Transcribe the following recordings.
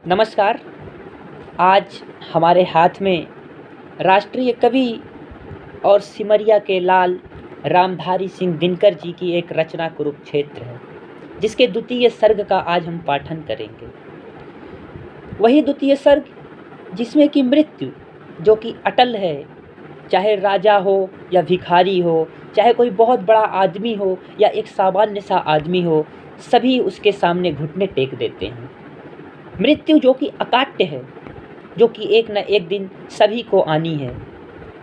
नमस्कार। आज हमारे हाथ में राष्ट्रीय कवि और सिमरिया के लाल रामधारी सिंह दिनकर जी की एक रचना कुरुक्षेत्र है, जिसके द्वितीय सर्ग का आज हम पाठन करेंगे। वही द्वितीय सर्ग जिसमें कि मृत्यु, जो कि अटल है, चाहे राजा हो या भिखारी हो, चाहे कोई बहुत बड़ा आदमी हो या एक सामान्य सा आदमी हो, सभी उसके सामने घुटने टेक देते हैं। मृत्यु जो कि अकाट्य है, जो कि एक न एक दिन सभी को आनी है।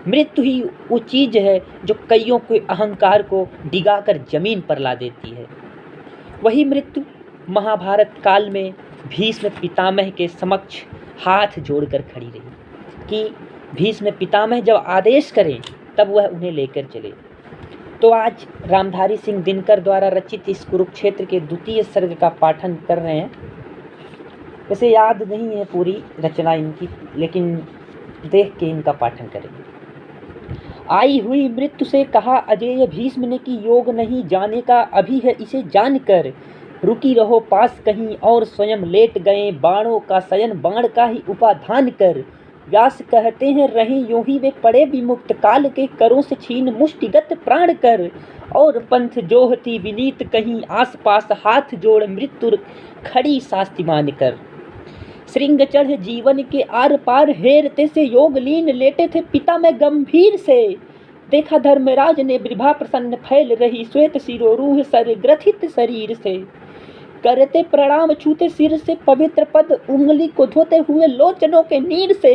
मृत्यु ही वो चीज़ है जो कईयों के अहंकार को डिगाकर जमीन पर ला देती है। वही मृत्यु महाभारत काल में भीष्म पितामह के समक्ष हाथ जोड़कर खड़ी रही कि भीष्म पितामह जब आदेश करें तब वह उन्हें लेकर चले। तो आज रामधारी सिंह दिनकर द्वारा रचित इस कुरुक्षेत्र के द्वितीय सर्ग का पाठन कर रहे हैं। वैसे याद नहीं है पूरी रचना इनकी, लेकिन देख के इनका पाठन करेंगे। आई हुई मृत्यु से कहा अजेय भीष्म ने कि योग नहीं जाने का अभी है इसे जानकर, रुकी रहो पास कहीं और स्वयं लेट गए बाणों का शयन बाण का ही उपाधान कर। व्यास कहते हैं रहे यूं ही वे पड़े विमुक्त काल के करों से छीन मुष्टिगत प्राण कर। और पंथ जोहती विनीत कहीं आस पास हाथ जोड़ मृत्यु खड़ी शास्तिमान कर। श्रृंग चढ़ जीवन के आर पार हेरते से योगलीन लेटे थे पिता में गंभीर से। देखा धर्मराज ने वृभा प्रसन्न फैल रही श्वेत सिरो रूह सर ग्रथित शरीर से। करते प्रणाम छूते सिर से पवित्र पद उंगली को धोते हुए लोचनों के नीर से।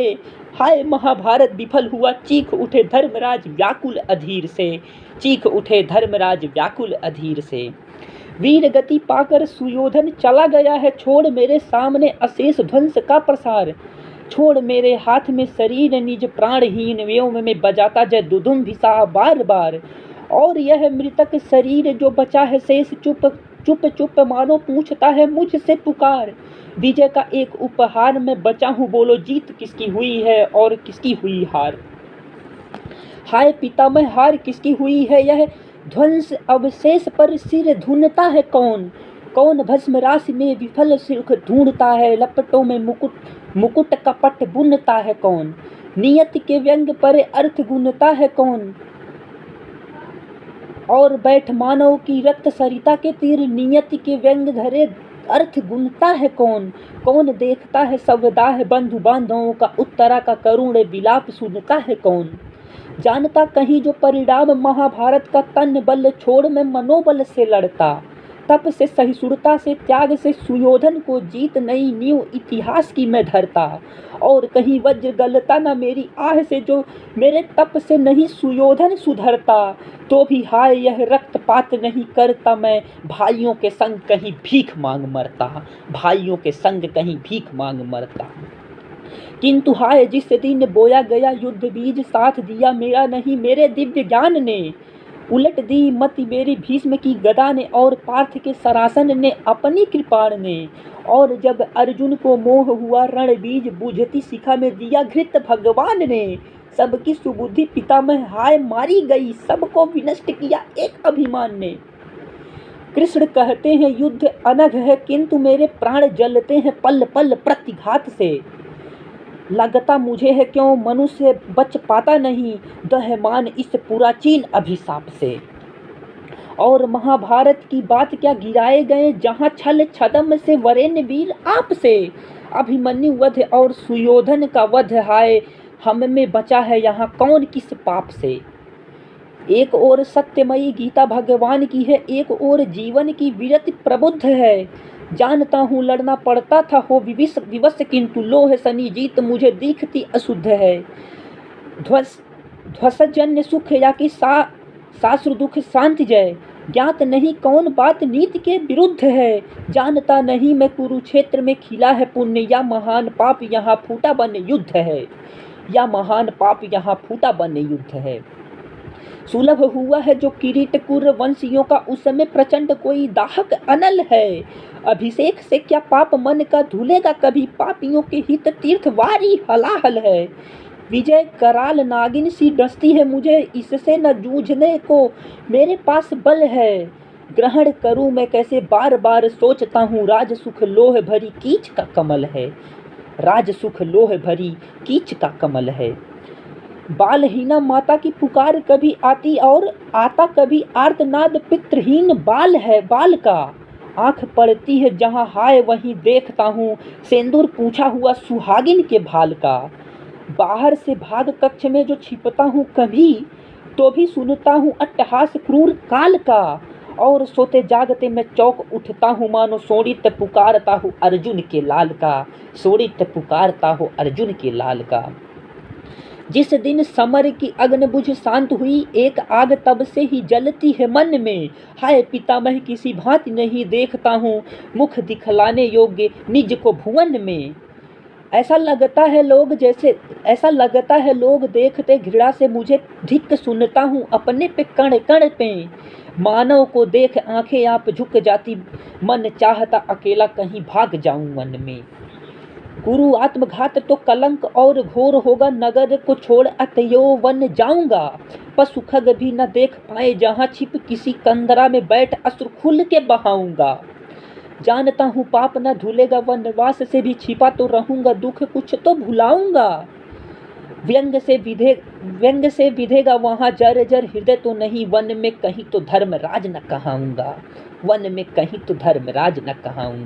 हाय महाभारत विफल हुआ चीख उठे धर्मराज व्याकुल अधीर से। चीख उठे धर्मराज व्याकुल अधीर से। वीर गति पाकर सुयोधन चला गया है छोड़ मेरे सामने अशेष ध्वंस का प्रसार। छोड़ मेरे हाथ में शरीर निज प्राणहीन व्योम में बजाता जय दुदुम भिसा बार बार। और यह मृतक शरीर जो बचा है शेष चुप चुप चुप मानो पूछता है मुझसे पुकार। विजय का एक उपहार में बचा हूँ बोलो जीत किसकी हुई है और किसकी हुई हार। हाय पितामह हार किसकी हुई है यह ध्वंस अवशेष पर सिर धुनता है कौन। कौन भस्म राशि में विफल सुख ढूंढता है लपटों में मुकुट कपट बुनता है कौन। नियति के व्यंग पर अर्थ गुनता है कौन। और बैठ मानव की रक्त सरिता के तीर नियति के व्यंग धरे अर्थ गुनता है कौन। कौन देखता है सवदा है बंधु बांधवों का उत्तरा का करुण विलाप सुनता है कौन। जानता कहीं जो परिणाम महाभारत का तन बल छोड़ में मनोबल से लड़ता। तप से सहिष्णुता से त्याग से सुयोधन को जीत नई नींव इतिहास की मैं धरता। और कहीं वज्र गलता न मेरी आह से जो मेरे तप से नहीं सुयोधन सुधरता। तो भी हाय यह रक्तपात नहीं करता मैं भाइयों के संग कहीं भीख मांग मरता। भाइयों के संग कहीं भीख मांग मरता। किंतु हाय जिस दिन बोया गया युद्ध बीज साथ दिया मेरा नहीं मेरे दिव्य ज्ञान ने। उलट दी मति मेरी भीष्म की गदा ने और पार्थ के सरासन ने अपनी कृपाण ने। और जब अर्जुन को मोह हुआ रण बीज बुझती शिखा में दिया घृत भगवान ने। सबकी सुबुद्धि पितामह हाय मारी गई सबको विनष्ट किया एक अभिमान ने। कृष्ण कहते हैं युद्ध अनघ है किंतु मेरे प्राण जलते हैं पल पल प्रतिघात से। लगता मुझे है क्यों मनुष्य बच पाता नहीं दहमान इस पुराचीन अभिशाप से। और महाभारत की बात क्या गिराए गए जहाँ छल छदम से वरेण्य वीर आप से। अभिमन्यु वध और सुयोधन का वध हाय हम में बचा है यहाँ कौन किस पाप से। एक ओर सत्यमयी गीता भगवान की है एक ओर जीवन की वीरति प्रबुद्ध है। जानता हूँ लड़ना पड़ता था हो विवश किंतु लोह सनी जीत मुझे दिखती अशुद्ध है। ध्वसजन्य सुख या कि शास्त्र दुख शांति जय। ज्ञात नहीं कौन बात नीति के विरुद्ध है। जानता नहीं मैं कुरुक्षेत्र में खिला है पुण्य या महान पाप यहाँ फूटा बन युद्ध है। या महान पाप यहाँ फूटा बन युद्ध है। सुलभ हुआ है जो किरीट कुर वंशियों का उस समय प्रचंड कोई दाहक अनल है। अभिषेक से क्या पाप मन का धुलेगा कभी पापियों के हित तीर्थ वारी हलाहल है। विजय कराल नागिन सी डसती है मुझे इससे न जूझने को मेरे पास बल है। ग्रहण करूं मैं कैसे, बार बार सोचता हूँ। राज सुख लोह भरी कीच का कमल है, राज सुख लोह भरी कीच का कमल है। बालहीना माता की पुकार कभी आती और आता कभी आर्तनाद, पित्रहीन बाल है बाल का। आंख पड़ती है जहां हाय वहीं देखता हूँ, सिंदूर पूछा हुआ सुहागिन के भाल का। बाहर से भाग कक्ष में जो छिपता हूँ कभी, तो भी सुनता हूँ अट्टहास क्रूर काल का। और सोते जागते मैं चौक उठता हूँ, मानो सोड़ित पुकारता हूँ अर्जुन के लाल का, सोड़ित पुकारता हूँ अर्जुन के लाल का। जिस दिन समर की अग्नि बुझ शांत हुई, एक आग तब से ही जलती है मन में। हाय पितामह किसी भांति नहीं देखता हूँ, मुख दिखलाने योग्य निज को भुवन में। ऐसा लगता है लोग देखते घृणा से मुझे, धिक् सुनता हूँ अपने पे कण कण पे। मानव को देख आंखें आप झुक जाती, मन चाहता अकेला कहीं भाग जाऊं वन में। गुरु आत्मघात तो कलंक और घोर होगा, नगर को छोड़ अतयो वन जाऊंगा। पशु खग भी न देख पाए जहां छिप, किसी कंदरा में बैठ अश्रु खुल के बहाऊंगा। जानता हूँ पाप न धुलेगा, वनवास से भी छिपा तो रहूंगा, दुख कुछ तो भुलाऊंगा। व्यंग से विधेगा वहां जर जर हृदय तो नहीं, वन में कहीं तो धर्मराज न कहाऊंगा, वन में कहीं तो धर्मराज न कहाऊंगा।